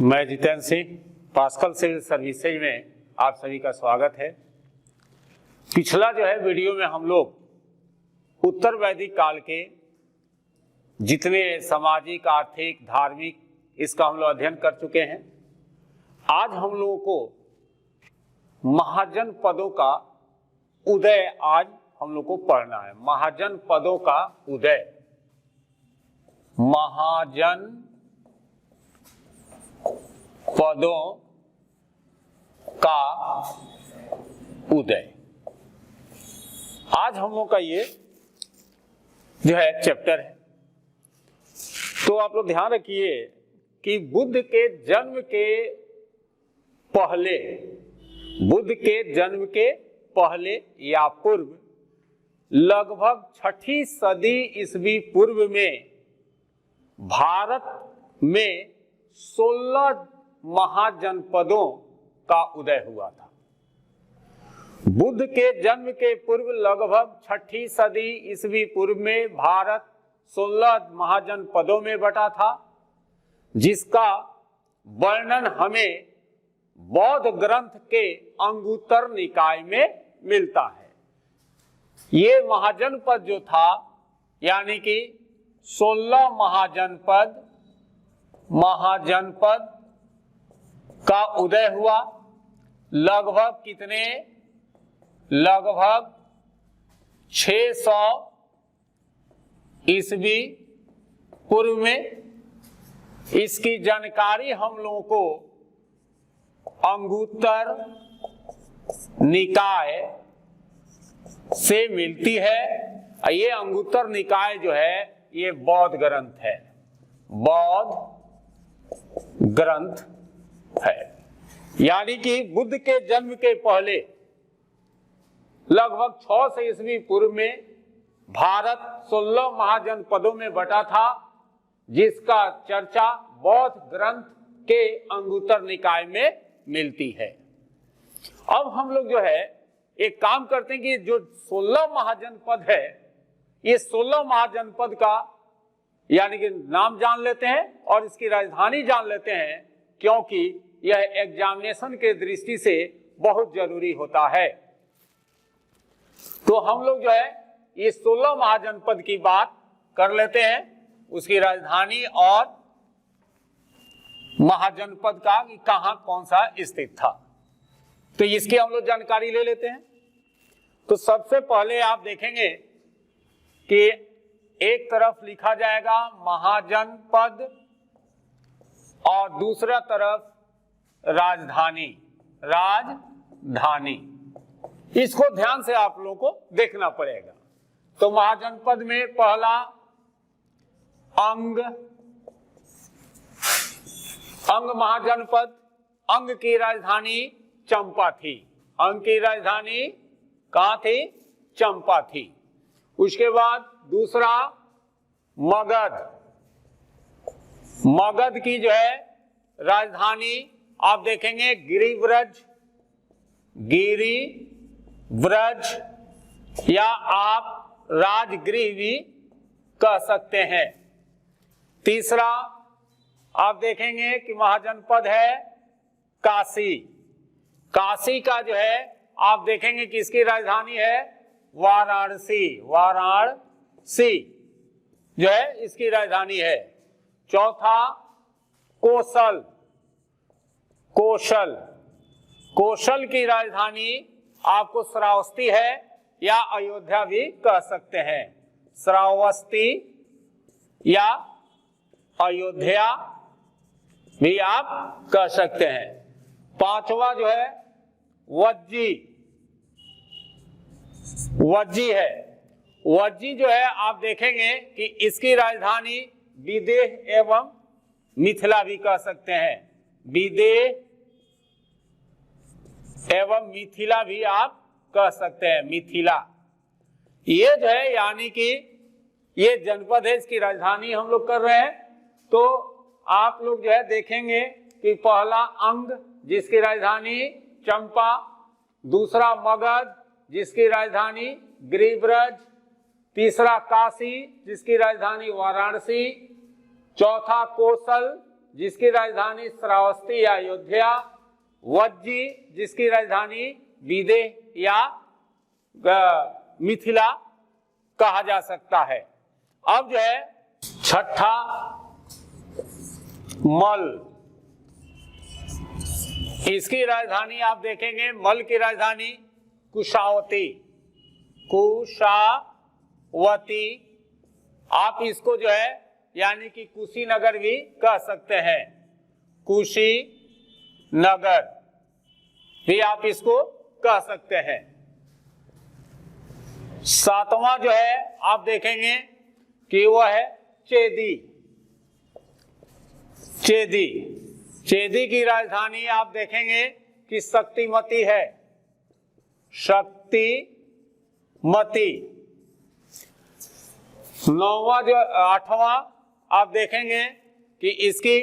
मैं Jitendra Singh, Pascal civil services में आप सभी का स्वागत है। पिछला जो है वीडियो में हम लोग उत्तर वैदिक काल के जितने सामाजिक, आर्थिक, धार्मिक, इसका हम लोग अध्ययन कर चुके हैं। आज हम लोगों को महाजन पदों का उदय आज हम लोग को पढ़ना है। महाजन पदों का उदय, महाजन पदों का उदय, आज हम लोग का ये जो है चैप्टर है। तो आप लोग ध्यान रखिए कि बुद्ध के जन्म के पहले, बुद्ध के जन्म के पहले या पूर्व लगभग 6ठी सदी ईस्वी पूर्व में भारत में 16 महाजनपदों का उदय हुआ था। बुद्ध के जन्म के पूर्व लगभग 6ठी सदी ईस्वी पूर्व में भारत 16 महाजनपदों में बटा था, जिसका वर्णन हमें बौद्ध ग्रंथ के अंगुत्तर निकाय में मिलता है। ये महाजनपद जो था, यानी कि 16 महाजनपद का उदय हुआ। लगभग कितने? लगभग 600 ईस्वी पूर्व में। इसकी जानकारी हम लोगों को अंगुत्तर निकाय से मिलती है। ये अंगुत्तर निकाय जो है ये बौद्ध ग्रंथ है, बौद्ध ग्रंथ है। यानी कि बुद्ध के जन्म के पहले लगभग 600 ईस्वी पूर्व में भारत 16 महाजनपदों में बटा था, जिसका चर्चा बौद्ध ग्रंथ के अंगुत्तर निकाय में मिलती है। अब हम लोग जो है एक काम करते हैं कि जो 16 महाजनपद है, ये 16 महाजनपद का यानी कि नाम जान लेते हैं और इसकी राजधानी जान लेते हैं, क्योंकि यह एग्जामिनेशन के दृष्टि से बहुत जरूरी होता है। तो हम लोग जो है ये 16 महाजनपद की बात कर लेते हैं, उसकी राजधानी और महाजनपद का कि कहां कौन सा स्थित था। तो इसकी हम लोग जानकारी ले लेते हैं। तो सबसे पहले आप देखेंगे कि एक तरफ लिखा जाएगा महाजनपद और दूसरा तरफ राजधानी, राजधानी। इसको ध्यान से आप लोगों को देखना पड़ेगा। तो महाजनपद में पहला अंग महाजनपद, अंग की राजधानी चंपा थी। अंग की राजधानी कहां थी? चंपा थी। उसके बाद दूसरा मगध, मगध की जो है राजधानी आप देखेंगे गिरिव्रज, गिरिव्रज या आप राजगृह भी कह सकते हैं। तीसरा आप देखेंगे कि महाजनपद है काशी। काशी का जो है आप देखेंगे कि इसकी राजधानी है वाराणसी, वाराणसी जो है इसकी राजधानी है। चौथा कौशल, कौशल, कौशल की राजधानी आपको श्रावस्ती है या अयोध्या भी कह सकते हैं। श्रावस्ती या अयोध्या भी आप कह सकते हैं। पांचवा जो है वज्जी, वज्जी है। वज्जी जो है आप देखेंगे कि इसकी राजधानी विदेह एवं मिथिला भी कह सकते हैं। विदेह एवं मिथिला भी आप कह सकते हैं, मिथिला। ये जो है यानी कि ये जनपद है, इसकी राजधानी हम लोग कर रहे हैं। तो आप लोग जो है देखेंगे कि पहला अंग जिसकी राजधानी चंपा, दूसरा मगध जिसकी राजधानी गिरिव्रज, तीसरा काशी जिसकी राजधानी वाराणसी, चौथा कौशल जिसकी राजधानी श्रावस्ती या अयोध्या, वज्जी जिसकी राजधानी विदेह या मिथिला कहा जा सकता है। अब जो है छठा मल, इसकी राजधानी आप देखेंगे, मल की राजधानी कुशावती, कुशावती। आप इसको जो है यानी कि कुशीनगर भी कह सकते हैं, कुशीनगर भी आप इसको कह सकते हैं। सातवां जो है आप देखेंगे कि वह है चेदी। चेदी, चेदी की राजधानी आप देखेंगे कि शक्तिमती है, शक्तिमती। नौवां जो आठवां आप देखेंगे कि इसकी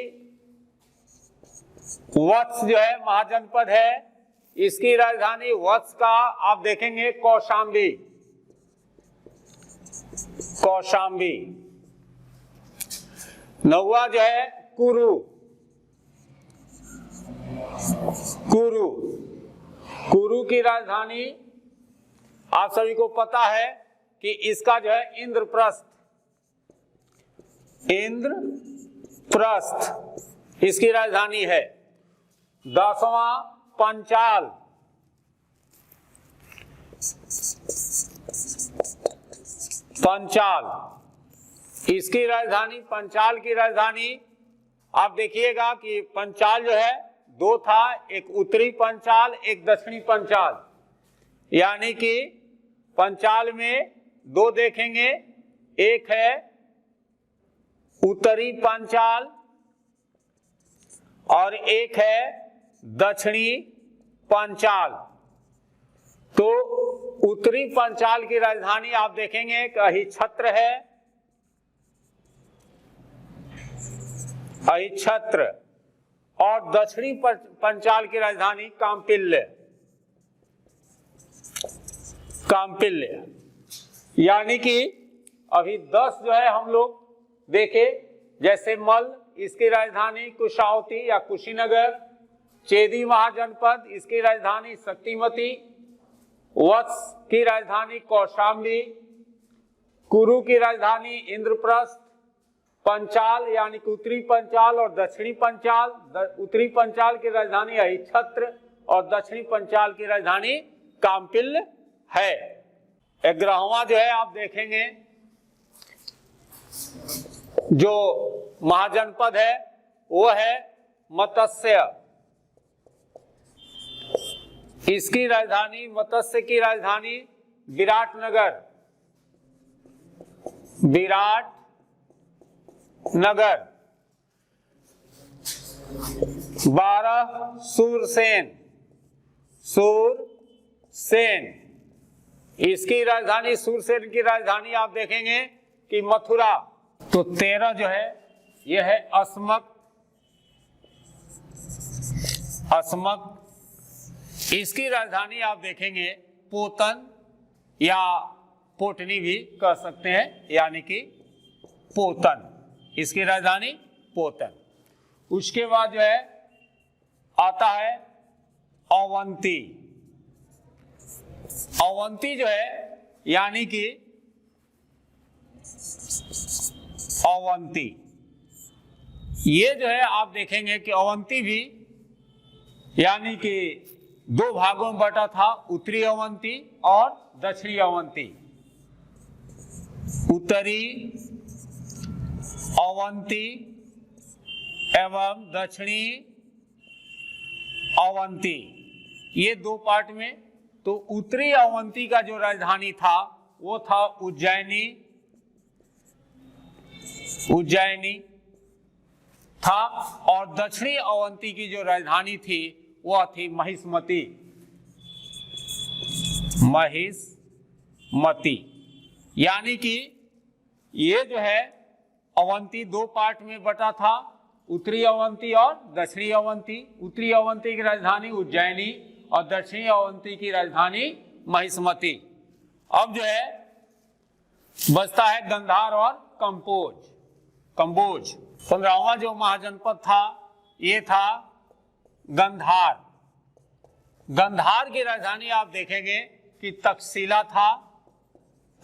वत्स जो है महाजनपद है, इसकी राजधानी वत्स का आप देखेंगे कौशाम्बी, कौशाम्बी। नौवा जो है कुरु, कुरु, कुरु की राजधानी आप सभी को पता है कि इसका जो है इंद्रप्रस्थ, इंद्रप्रस्थ इसकी राजधानी है। 10वां पंचाल, पंचाल इसकी राजधानी, पंचाल की राजधानी आप देखिएगा कि पंचाल जो है दो था, एक उत्तरी पंचाल एक दक्षिणी पंचाल, यानी कि पंचाल में दो देखेंगे, एक है उत्तरी पंचाल और एक है दक्षिणी पंचाल। तो उत्तरी पंचाल की राजधानी आप देखेंगे कि अहिच्छत्र है, अहिच्छत्र, और दक्षिणी पंचाल की राजधानी काम्पिल्य, काम्पिल्य। यानी कि अभी 10 जो है हम लोग देखे, जैसे मल इसकी राजधानी कुशावती या कुशीनगर, चेदी महाजनपद इसकी राजधानी शक्तिमती, वत्स की राजधानी कौशाम्बी, कुरु की राजधानी इंद्रप्रस्थ, पंचाल यानी कि उत्तरी पंचाल और दक्षिणी पंचाल, उत्तरी पंचाल की राजधानी अहिच्छत्र और दक्षिणी पंचाल की राजधानी काम्पिल्य है। 11वां जो है आप देखेंगे जो महाजनपद है वो है मत्स्य, इसकी राजधानी, मत्स्य की राजधानी विराटनगर, विराटनगर। 12 सूरसेन, सूरसेन इसकी राजधानी, सूरसेन की राजधानी आप देखेंगे कि मथुरा। तो 13 जो है यह है अस्मक, अस्मक इसकी राजधानी आप देखेंगे पोतन या पोटनी भी कह सकते हैं, यानी कि पोतन, इसकी राजधानी पोतन। उसके बाद जो है आता है अवंती, अवंती जो है यानी कि अवंती, ये जो है आप देखेंगे कि अवंती भी यानी कि दो भागों में बटा था, उत्तरी अवंती और दक्षिणी अवंती। उत्तरी अवंती एवं दक्षिणी अवंती, ये दो पार्ट में। तो उत्तरी अवंती का जो राजधानी था वो था उज्जैनी, उज्जैनी था, और दक्षिणी अवंती की जो राजधानी थी वह थी महिष्मती, महिष्मती। यानी कि ये जो है अवंती दो पार्ट में बटा था, उत्तरी अवंती और दक्षिणी अवंती। उत्तरी अवंती की राजधानी उज्जैनी और दक्षिणी अवंती की राजधानी महिष्मती। अब जो है बचता है गंधार और कंबोज, कंबोज। 15वां जो महाजनपद था ये था गंधार। गंधार की राजधानी आप देखेंगे कि तक्षशिला था,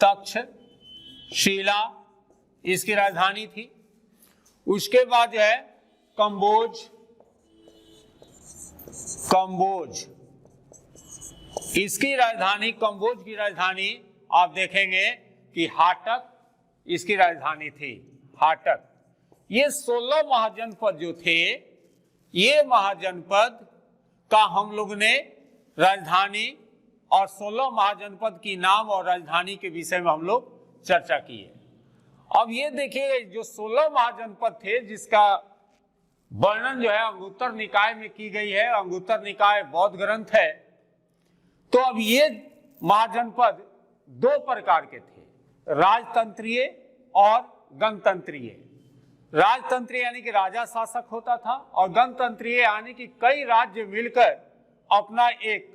तक्षशिला इसकी राजधानी थी। उसके बाद जो है कंबोज, कंबोज इसकी राजधानी, कंबोज की राजधानी आप देखेंगे कि हाटक इसकी राजधानी थी, हाटक। ये 16 महाजनपद जो थे, ये महाजनपद का हम लोग ने राजधानी और 16 महाजनपद की नाम और राजधानी के विषय में हम लोग चर्चा की है। अब ये देखिए जो 16 महाजनपद थे जिसका वर्णन जो है अंगुत्तर निकाय में की गई है, अंगुत्तर निकाय बौद्ध ग्रंथ है। तो अब ये महाजनपद दो प्रकार के थे, राजतंत्रीय और गणतंत्रीय। राजतंत्रीय यानी कि राजा शासक होता था, और गणतंत्रीय यानी कि कई राज्य मिलकर अपना एक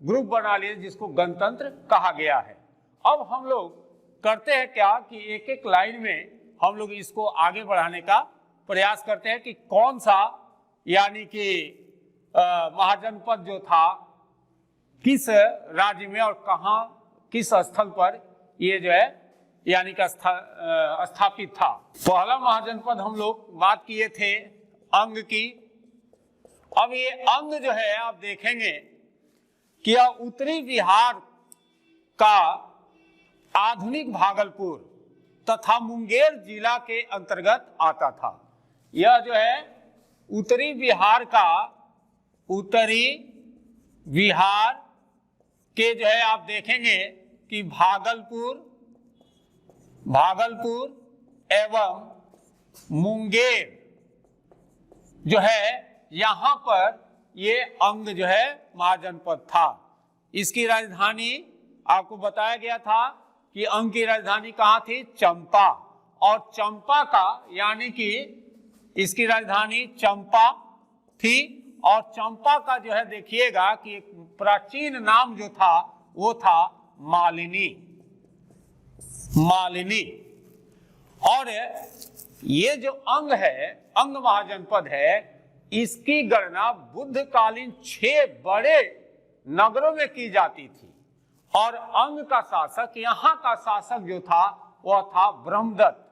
ग्रुप बना लिए जिसको गणतंत्र कहा गया है। अब हम लोग करते हैं क्या कि एक एक लाइन में हम लोग इसको आगे बढ़ाने का प्रयास करते हैं कि कौन सा यानी कि महाजनपद जो था किस राज्य में और कहां किस स्थल पर ये जो है यानी कि स्थापित था। पहला महाजनपद हम लोग बात किए थे अंग की। अब ये अंग जो है आप देखेंगे कि यह उत्तरी बिहार का आधुनिक भागलपुर तथा मुंगेर जिला के अंतर्गत आता था। यह जो है उत्तरी बिहार का, उत्तरी बिहार के जो है आप देखेंगे कि भागलपुर एवं मुंगेर जो है यहां पर ये अंग जो है महाजनपद था। इसकी राजधानी आपको बताया गया था कि अंग की राजधानी कहां थी, चंपा। और चंपा का यानी कि इसकी राजधानी चंपा थी। और चंपा का जो है देखिएगा कि एक प्राचीन नाम जो था वो था मालिनी, मालिनी। और ये जो अंग है, अंग महाजनपद है, इसकी गणना बुद्धकालीन 6 बड़े नगरों में की जाती थी। और अंग का शासक, यहां का शासक जो था वह था ब्रह्मदत्त।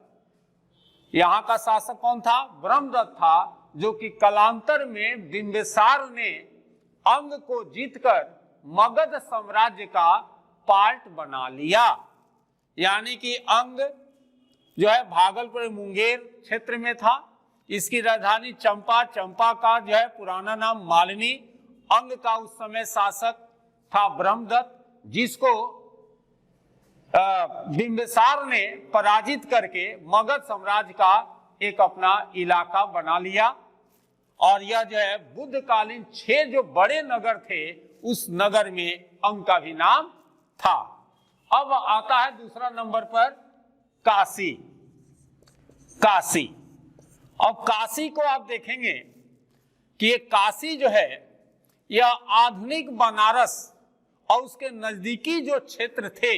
यहां का शासक कौन था, ब्रह्मदत्त था, जो कि कालांतर में बिंबिसार ने अंग को जीतकर मगध साम्राज्य का पार्ट बना लिया। यानी कि अंग जो है भागलपुर मुंगेर क्षेत्र में था। इसकी राजधानी चंपा, चंपा का जो है पुराना नाम मालिनी। अंग का उस समय शासक था ब्रह्मदत्त, जिसको बिंबिसार ने पराजित करके मगध साम्राज्य का एक अपना इलाका बना लिया। और यह जो है बुद्धकालीन 6 जो बड़े नगर थे उस नगर में अंग का भी नाम था। अब आता है दूसरा नंबर पर काशी। काशी, अब काशी को आप देखेंगे कि ये काशी जो है यह आधुनिक बनारस और उसके नजदीकी जो क्षेत्र थे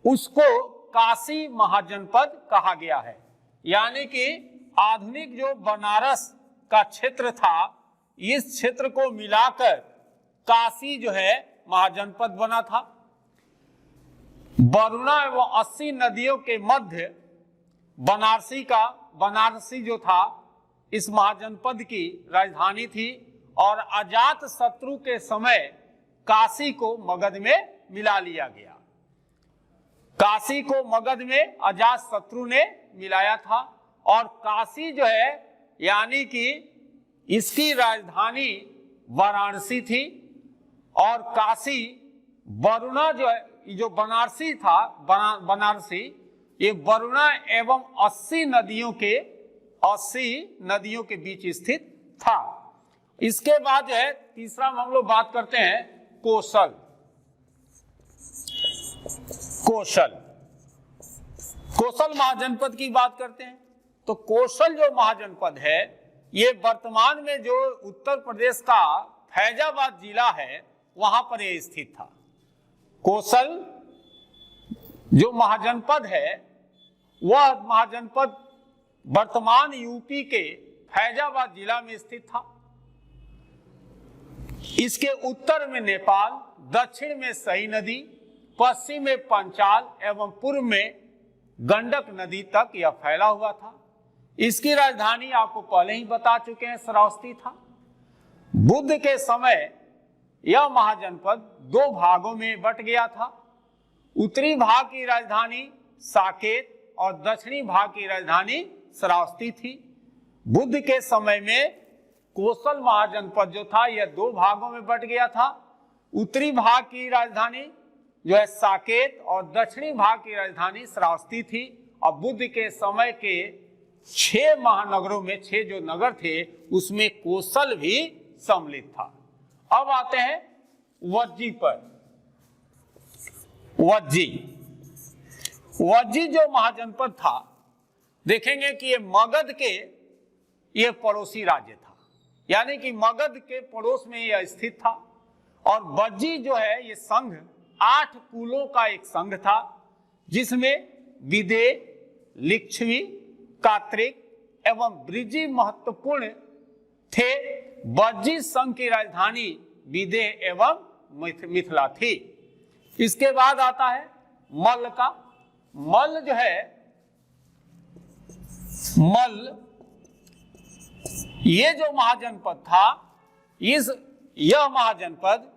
उसको काशी महाजनपद कहा गया है। यानी कि आधुनिक जो बनारस का क्षेत्र था, इस क्षेत्र को मिलाकर काशी जो है महाजनपद बना था। वरुणा एवं 80 नदियों के मध्य बनारसी जो था इस महाजनपद की राजधानी थी। और अजात शत्रु के समय काशी को मगध में मिला लिया गया। काशी को मगध में अजात शत्रु ने मिलाया था। और काशी जो है यानी कि इसकी राजधानी वाराणसी थी। और काशी, वरुणा जो है, जो बनारसी था, बनारसी ये वरुणा एवं 80 नदियों के बीच स्थित था। इसके बाद जो है तीसरा हम लोग बात करते हैं कोसल। कोसल महाजनपद की बात करते हैं। तो कोसल जो महाजनपद है ये वर्तमान में जो उत्तर प्रदेश का फैजाबाद जिला है वहां पर यह स्थित था। कोसल जो महाजनपद है वह महाजनपद वर्तमान यूपी के फैजाबाद जिला में स्थित था। इसके उत्तर में नेपाल, दक्षिण में सई नदी, पश्चिम में पंचाल एवं पूर्व में गंडक नदी तक यह फैला हुआ था। इसकी राजधानी आपको पहले ही बता चुके हैं, श्रावस्ती था। बुद्ध के समय यह महाजनपद दो भागों में बट गया था। उत्तरी भाग की राजधानी साकेत और दक्षिणी भाग की राजधानी श्रावस्ती थी। बुद्ध के समय में कोसल महाजनपद जो था यह दो भागों में बट गया था। उत्तरी भाग की राजधानी जो है साकेत और दक्षिणी भाग की राजधानी श्रावस्ती थी। और बुद्ध के समय के 6 महानगरों में 6 जो नगर थे उसमें कोसल भी सम्मिलित था। अब आते हैं वज्जी पर। वज्जी जो महाजनपद था, देखेंगे कि ये मगध के ये पड़ोसी राज्य था, यानी कि मगध के पड़ोस में यह स्थित था। और वज्जी जो है ये संघ 8 कुलों का एक संघ था, जिसमें विदेह, लिच्छवी, कात्रिक एवं ब्रिजी महत्वपूर्ण थे। वज्जी संघ की राजधानी विदेह एवं मिथिला थी। इसके बाद आता है मल्ल का। मल्ल जो है, मल्ल ये जो महाजनपद था, यह महाजनपद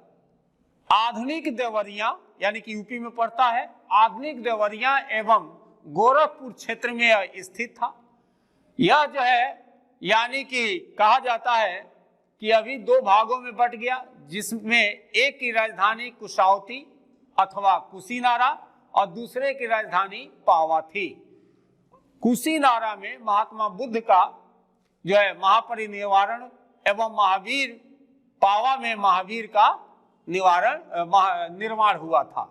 आधुनिक देवरिया यानी कि यूपी में पड़ता है, आधुनिक देवरिया एवं गोरखपुर क्षेत्र में स्थित था। यह जो है यानी कि कहा जाता है कि अभी 2 भागों में बट गया, जिसमें एक की राजधानी कुशावती अथवा कुशीनारा और दूसरे की राजधानी पावा थी। कुशीनारा में महात्मा बुद्ध का जो है महापरिनिर्वाण एवं महावीर, पावा में महावीर का निर्माण हुआ था।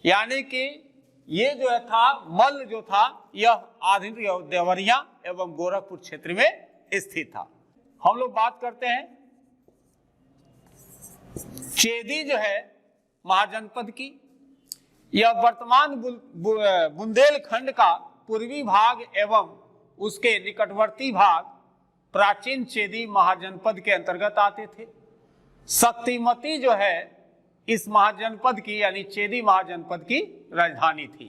यानी कि ये जो है था मल्ल जो था यह आधुनिक देवरिया एवं गोरखपुर क्षेत्र में स्थित था। हम लोग बात करते हैं चेदी जो है महाजनपद की। यह वर्तमान बुंदेलखंड का पूर्वी भाग एवं उसके निकटवर्ती भाग प्राचीन चेदी महाजनपद के अंतर्गत आते थे। शक्तिमती जो है इस महाजनपद की यानी चेदी महाजनपद की राजधानी थी।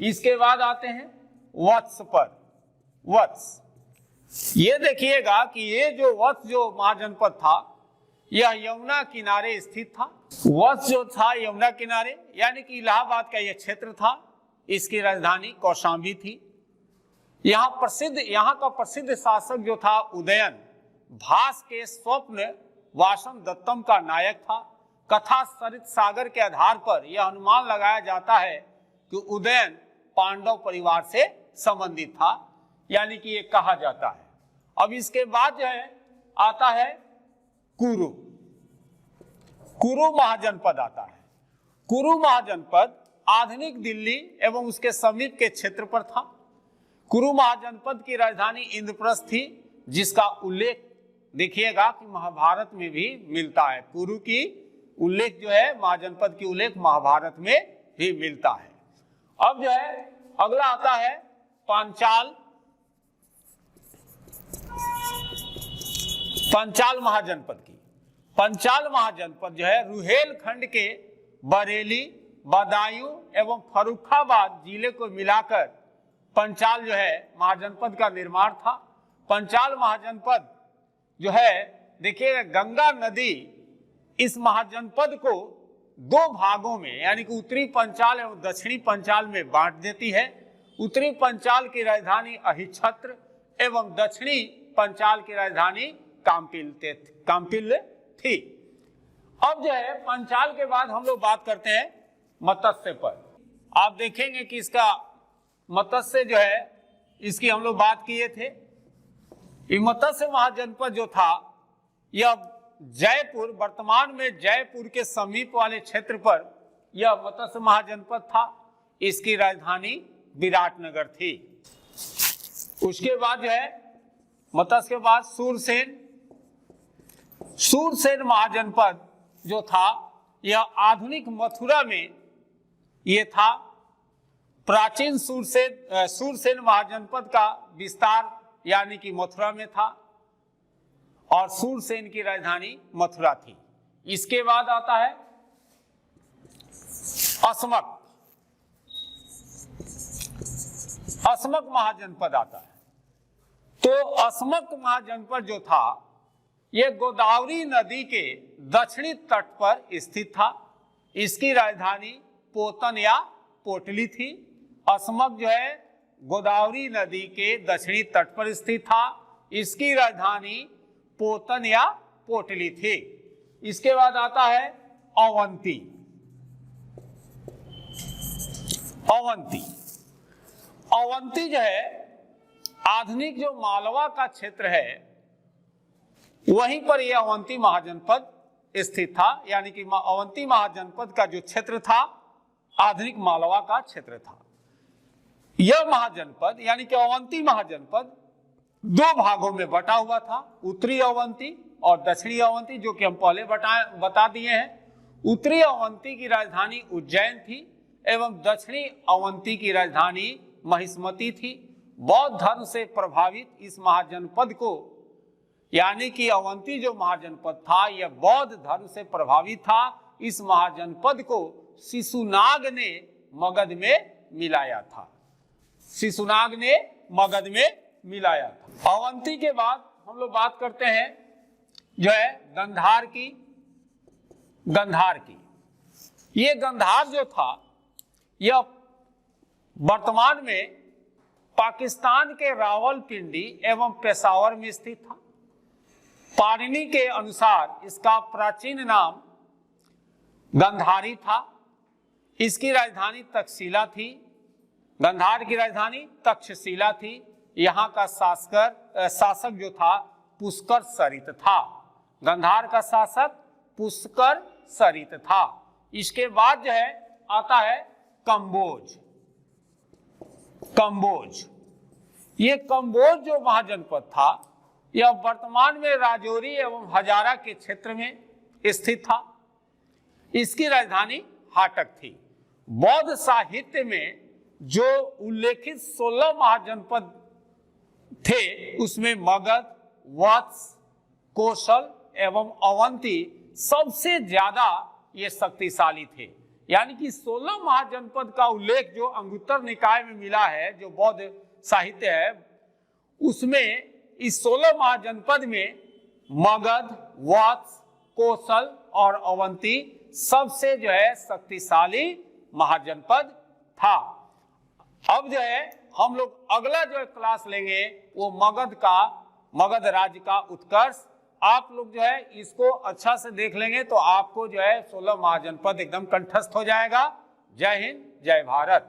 इसके बाद आते हैं वत्स पर। वत्स, ये देखिएगा कि ये जो वत्स जो महाजनपद था यह यमुना किनारे स्थित था। वत्स जो था यमुना किनारे यानी कि इलाहाबाद का यह क्षेत्र था। इसकी राजधानी कौशाम्बी थी। यहाँ का प्रसिद्ध शासक जो था उदयन, भास के स्वप्न वासन दत्तम का नायक था। कथा सरित सागर के आधार पर यह अनुमान लगाया जाता है कि उदयन पांडव परिवार से संबंधित था, यानी कि ये कहा जाता है। अब इसके बाद जो है आता है कुरु। कुरु महाजनपद आता है। कुरु महाजनपद आधुनिक दिल्ली एवं उसके समीप के क्षेत्र पर था। कुरु महाजनपद की राजधानी इंद्रप्रस्थ थी, जिसका उल्लेख देखिएगा कि महाभारत में भी मिलता है। कुरु की उल्लेख जो है महाजनपद की उल्लेख महाभारत में भी मिलता है। अब जो है अगला आता है पांचाल। पंचाल महाजनपद की। पंचाल महाजनपद जो है रुहेलखंड के बरेली, बदायूं एवं फर्रुखाबाद जिले को मिलाकर पंचाल जो है महाजनपद का निर्माण था। पंचाल महाजनपद जो है देखिएगा गंगा नदी इस महाजनपद को 2 भागों में यानी कि उत्तरी पंचाल एवं दक्षिणी पंचाल में बांट देती है। उत्तरी पंचाल की राजधानी अहिच्छत्र एवं दक्षिणी पंचाल की राजधानी काम्पिल थी। अब जो है पंचाल के बाद हम लोग बात करते हैं मत्स्य पर। आप देखेंगे कि इसका मत्स्य जो है इसकी हम लोग बात किए थे। ये मत्स्य महाजनपद जो था यह जयपुर, वर्तमान में जयपुर के समीप वाले क्षेत्र पर यह मत्स्य महाजनपद था। इसकी राजधानी विराटनगर थी। उसके बाद जो है मत्स्य के बाद सूरसेन। सूरसेन महाजनपद जो था यह आधुनिक मथुरा में ये था। प्राचीन सूरसेन महाजनपद का विस्तार यानी कि मथुरा में था और सूरसेन की राजधानी मथुरा थी। इसके बाद आता है असमक। असमक महाजनपद आता है। तो असमक महाजनपद जो था यह गोदावरी नदी के दक्षिणी तट पर स्थित था। इसकी राजधानी पोतन या पोटली थी। असमक जो है गोदावरी नदी के दक्षिणी तट पर स्थित था। इसकी राजधानी पोतन या पोटली थी। इसके बाद आता है अवंती। अवंती अवंती जो है आधुनिक जो मालवा का क्षेत्र है वहीं पर यह अवंती महाजनपद स्थित था। यानी कि अवंती महाजनपद का जो क्षेत्र था आधुनिक मालवा का क्षेत्र था। यह महाजनपद यानी कि अवंती महाजनपद दो भागों में बटा हुआ था, उत्तरी अवंती और दक्षिणी अवंती, जो कि हम पहले बता दिए हैं। उत्तरी अवंती की राजधानी उज्जैन थी एवं दक्षिणी अवंती की राजधानी महिष्मती थी। बौद्ध धर्म से प्रभावित इस महाजनपद को यानी कि अवंती जो महाजनपद था यह बौद्ध धर्म से प्रभावित था। इस महाजनपद को शिशुनाग ने मगध में मिलाया था। शिशुनाग ने मगध में मिलाया था। अवंती के बाद हम लोग बात करते हैं जो है गंधार की। गंधार की ये गंधार जो था यह वर्तमान में पाकिस्तान के रावलपिंडी एवं पेशावर में स्थित था। पाणिनि के अनुसार इसका प्राचीन नाम गंधारी था। इसकी राजधानी तक्षशिला थी। गंधार की राजधानी तक्षशिला थी। यहाँ का शासक जो था पुष्कर सरित था। गंधार का शासक पुष्कर सरित था। इसके बाद जो है आता है कंबोज। कंबोज ये कंबोज जो महाजनपद था यह वर्तमान में राजौरी एवं हजारा के क्षेत्र में स्थित था। इसकी राजधानी हाटक थी। बौद्ध साहित्य में जो उल्लेखित 16 महाजनपद थे उसमें मगध, वत्स, कौशल एवं अवंती सबसे ज्यादा ये शक्तिशाली थे। यानी कि 16 महाजनपद का उल्लेख जो अंगुत्तर निकाय में मिला है, जो बौद्ध साहित्य है, उसमें इस 16 महाजनपद में मगध, वत्स, कौशल और अवंती सबसे जो है शक्तिशाली महाजनपद था। अब जो है हम लोग अगला जो क्लास लेंगे वो मगध राज्य का उत्कर्ष। आप लोग जो है इसको अच्छा से देख लेंगे तो आपको जो है 16 महाजनपद एकदम कंठस्थ हो जाएगा। जय हिंद, जय भारत।